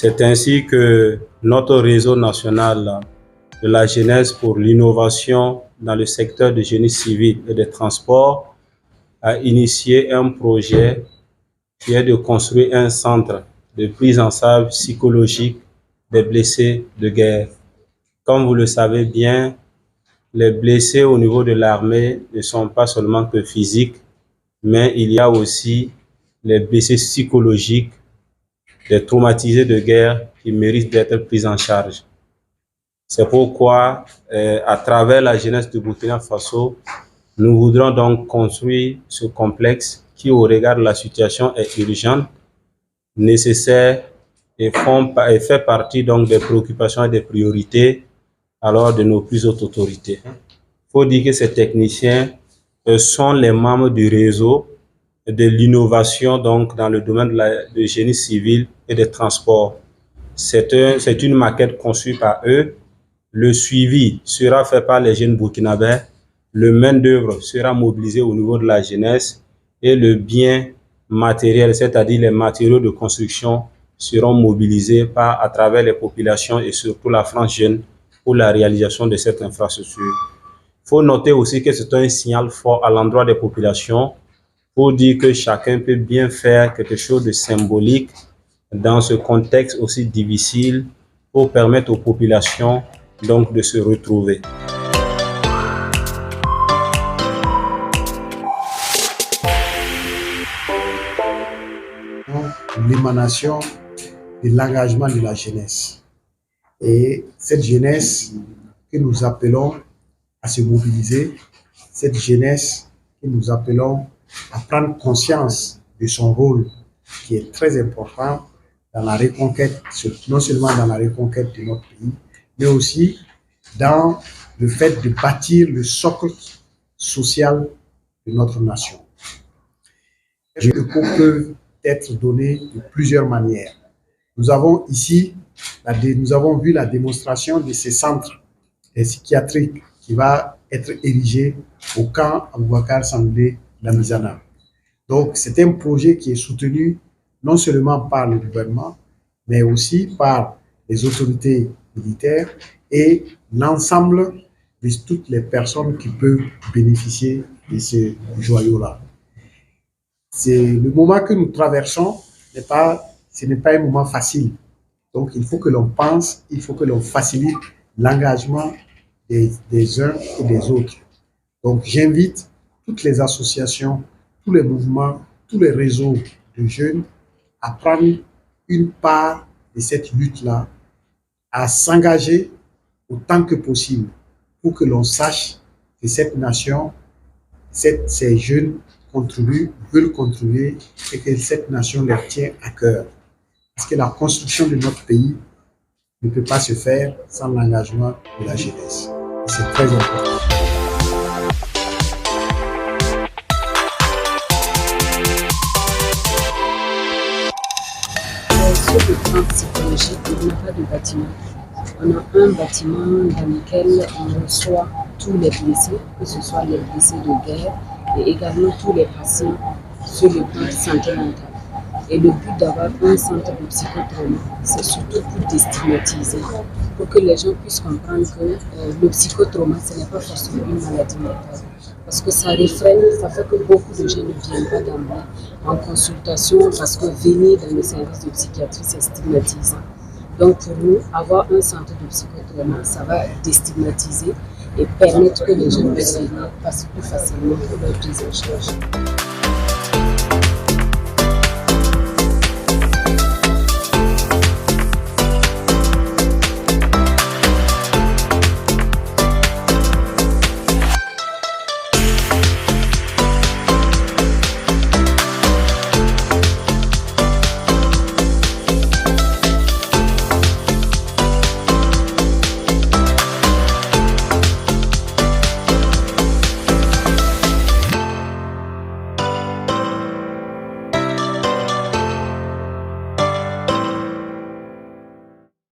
C'est ainsi que notre réseau national de la jeunesse pour l'innovation dans le secteur du génie civil et des transports a initié un projet qui est de construire un centre de prise en charge psychologique des blessés de guerre. Comme vous le savez bien, les blessés au niveau de l'armée ne sont pas seulement que physiques, mais il y a aussi les blessés psychologiques, les traumatisés de guerre qui méritent d'être pris en charge. C'est pourquoi, à travers la jeunesse du Burkina Faso, nous voudrons donc construire ce complexe qui, au regard de la situation, est urgente, nécessaire et fait partie donc des préoccupations et des priorités alors de nos plus hautes autorités. Il faut dire que ces techniciens sont les membres du réseau de l'innovation donc dans le domaine du génie civil et des transports. C'est une maquette conçue par eux. Le suivi sera fait par les jeunes burkinabés. Le main d'œuvre sera mobilisé au niveau de la jeunesse et le bien matériel, c'est-à-dire les matériaux de construction, seront mobilisés à travers les populations et surtout la France jeune pour la réalisation de cette infrastructure. Il faut noter aussi que c'est un signal fort à l'endroit des populations pour dire que chacun peut bien faire quelque chose de symbolique dans ce contexte aussi difficile pour permettre aux populations donc de se retrouver. L'émanation de l'engagement de la jeunesse. Et cette jeunesse que nous appelons à se mobiliser, cette jeunesse que nous appelons à prendre conscience de son rôle qui est très important dans la reconquête, non seulement dans la reconquête de notre pays, mais aussi dans le fait de bâtir le socle social de notre nation. Les cours peuvent être donnés de plusieurs manières. Nous avons ici, nous avons vu la démonstration de ces centres psychiatriques qui va être érigé au camp Aboubakar Sangoulé Lamizana. Donc, c'est un projet qui est soutenu non seulement par le gouvernement, mais aussi par les autorités militaires et l'ensemble de toutes les personnes qui peuvent bénéficier de ce joyau-là. Le moment que nous traversons, ce n'est pas un moment facile. Donc, il faut que l'on pense, il faut que l'on facilite l'engagement des uns et des autres. Donc, j'invite toutes les associations, tous les mouvements, tous les réseaux de jeunes à prendre une part de cette lutte-là, à s'engager autant que possible pour que l'on sache que cette nation, ces jeunes veulent contribuer et que cette nation leur tient à cœur. Parce que la construction de notre pays ne peut pas se faire sans l'engagement de la jeunesse. C'est très important. Sur le plan psychologique, on n'a pas de bâtiment. On a un bâtiment dans lequel on reçoit tous les blessés, que ce soit les blessés de guerre et également tous les patients sur le plan santé mentale. Et le but d'avoir un centre de psychotrauma, c'est surtout pour déstigmatiser, pour que les gens puissent comprendre que le psychotrauma, ce n'est pas forcément une maladie mentale. Parce que ça refraine, ça fait que beaucoup de gens ne viennent pas d'emblée en consultation parce que venir dans le service de psychiatrie, c'est stigmatisant. Donc pour nous, avoir un centre de psychotrauma, ça va déstigmatiser et permettre que les gens puissent venir plus facilement pour leur prise en charge.